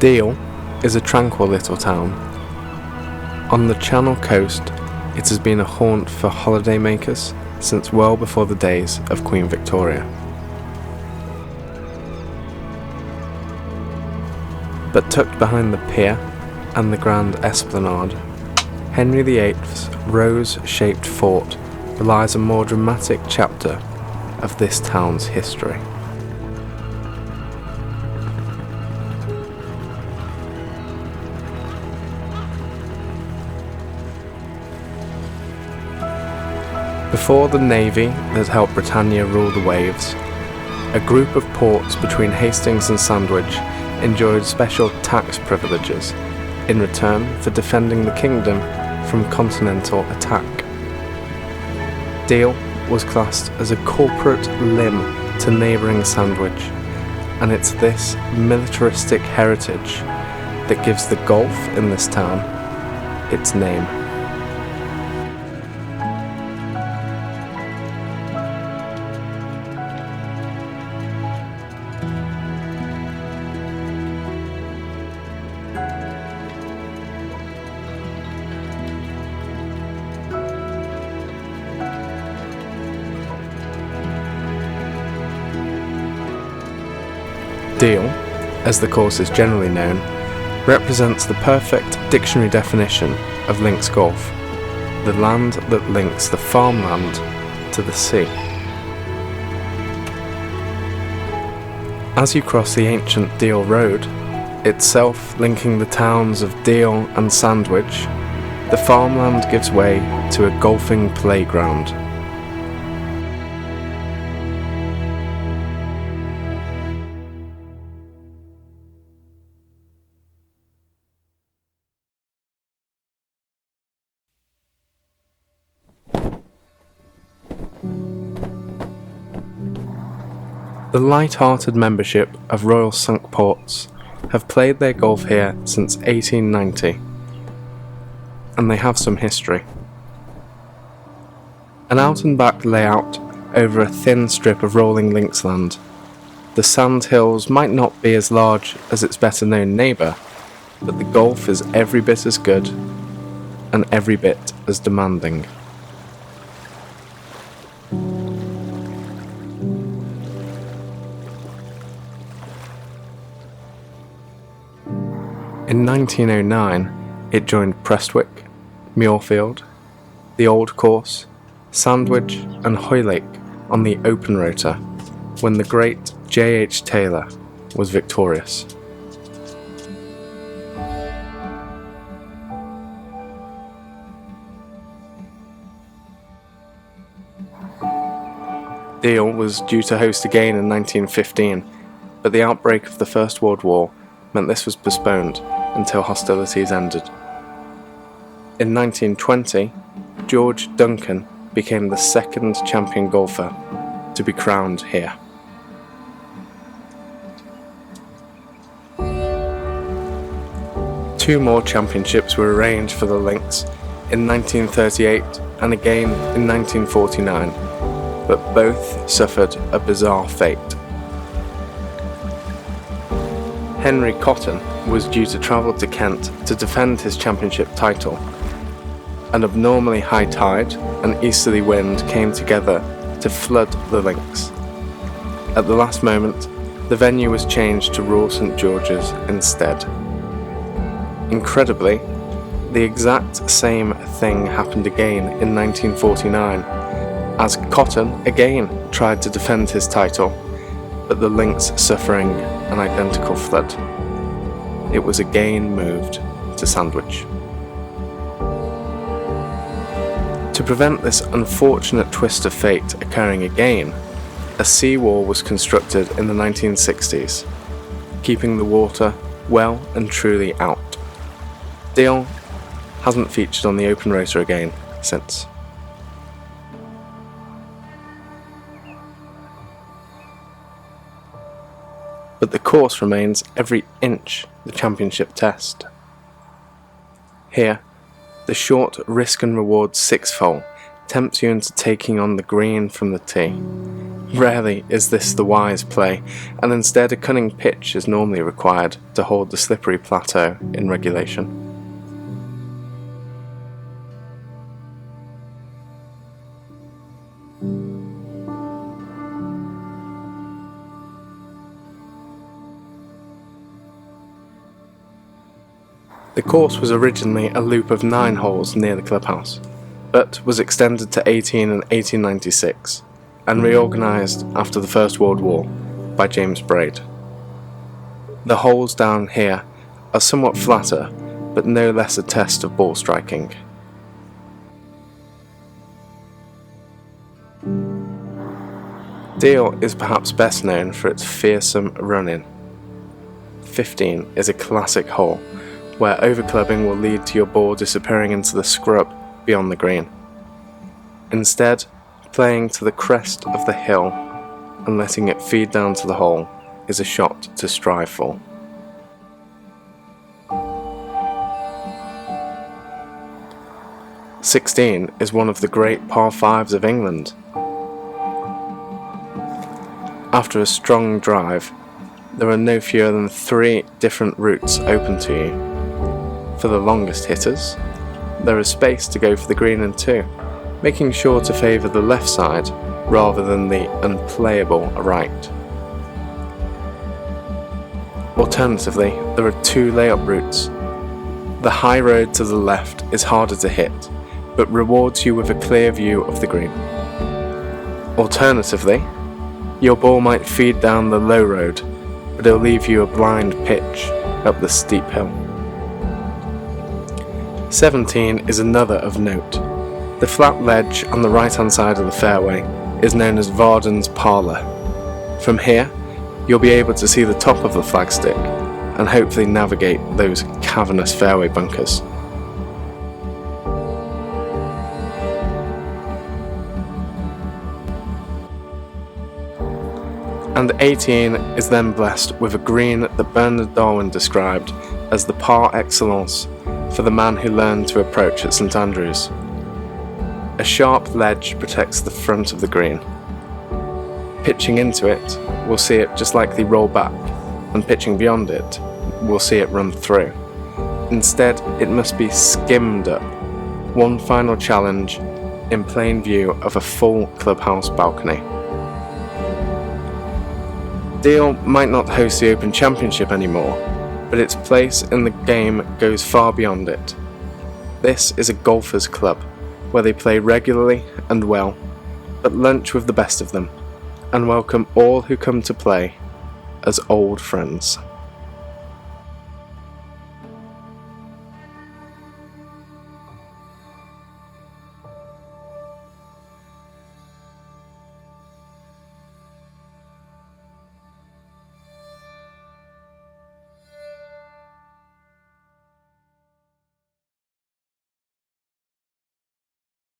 Deal is a tranquil little town. On the Channel coast, it has been a haunt for holidaymakers since well before the days of Queen Victoria. But tucked behind the pier and the Grand Esplanade, Henry VIII's rose-shaped fort belies a more dramatic chapter of this town's history. Before the navy that helped Britannia rule the waves, a group of ports between Hastings and Sandwich enjoyed special tax privileges in return for defending the kingdom from continental attack. Deal was classed as a corporate limb to neighbouring Sandwich, and it's this militaristic heritage that gives the Gulf in this town its name. Deal, as the course is generally known, represents the perfect dictionary definition of links golf, the land that links the farmland to the sea. As you cross the ancient Deal Road, itself linking the towns of Deal and Sandwich, the farmland gives way to a golfing playground. The light-hearted membership of Royal Cinque Ports have played their golf here since 1890, and they have some history. An out-and-back layout over a thin strip of rolling linksland, the sand hills might not be as large as its better-known neighbour, but the golf is every bit as good and every bit as demanding. In 1909, it joined Prestwick, Muirfield, the Old Course, Sandwich and Hoylake on the open rota when the great J.H. Taylor was victorious. Deal was due to host again in 1915, but the outbreak of the First World War meant this was postponed until hostilities ended. In 1920, George Duncan became the second champion golfer to be crowned here. Two more championships were arranged for the links in 1938 and again in 1949, but both suffered a bizarre fate. Henry Cotton was due to travel to Kent to defend his championship title. An abnormally high tide and easterly wind came together to flood the links. At the last moment, the venue was changed to Royal St George's instead. Incredibly, the exact same thing happened again in 1949, as Cotton again tried to defend his title, but the links suffering an identical flood. It was again moved to Sandwich. To prevent this unfortunate twist of fate occurring again, a seawall was constructed in the 1960s, keeping the water well and truly out. Deal hasn't featured on the open rota again since. But the course remains every inch the championship test. Here, the short risk and reward six-hole tempts you into taking on the green from the tee, Rarely is this the wise play, and instead a cunning pitch is normally required to hold the slippery plateau in regulation. The course was originally a loop of 9 holes near the clubhouse, but was extended to 18 in 1896 and reorganised after the First World War by James Braid. The holes down here are somewhat flatter, but no less a test of ball striking. Deal is perhaps best known for its fearsome run-in. 15 is a classic hole, where overclubbing will lead to your ball disappearing into the scrub beyond the green. Instead, playing to the crest of the hill and letting it feed down to the hole is a shot to strive for. "16 is one of the great par 5s of England. After a strong drive, there are no fewer than 3 different routes open to you. For the longest hitters, there is space to go for the green in 2, making sure to favour the left side rather than the unplayable right. Alternatively, there are 2 layup routes. The high road to the left is harder to hit, but rewards you with a clear view of the green. Alternatively, your ball might feed down the low road, but it'll leave you a blind pitch up the steep hill. 17 is another of note. The flat ledge on the right-hand side of the fairway is known as Varden's Parlour. From here, you'll be able to see the top of the flagstick and hopefully navigate those cavernous fairway bunkers. And 18 is then blessed with a green that Bernard Darwin described as the par excellence for the man who learned to approach at St Andrews. A sharp ledge protects the front of the green. Pitching into it, we'll see it just likely roll back, and pitching beyond it, we'll see it run through. Instead, it must be skimmed up, one final challenge in plain view of a full clubhouse balcony. Deal might not host the Open Championship anymore, but its place in the game goes far beyond it. This is a golfer's club, where they play regularly and well, but lunch with the best of them, and welcome all who come to play as old friends.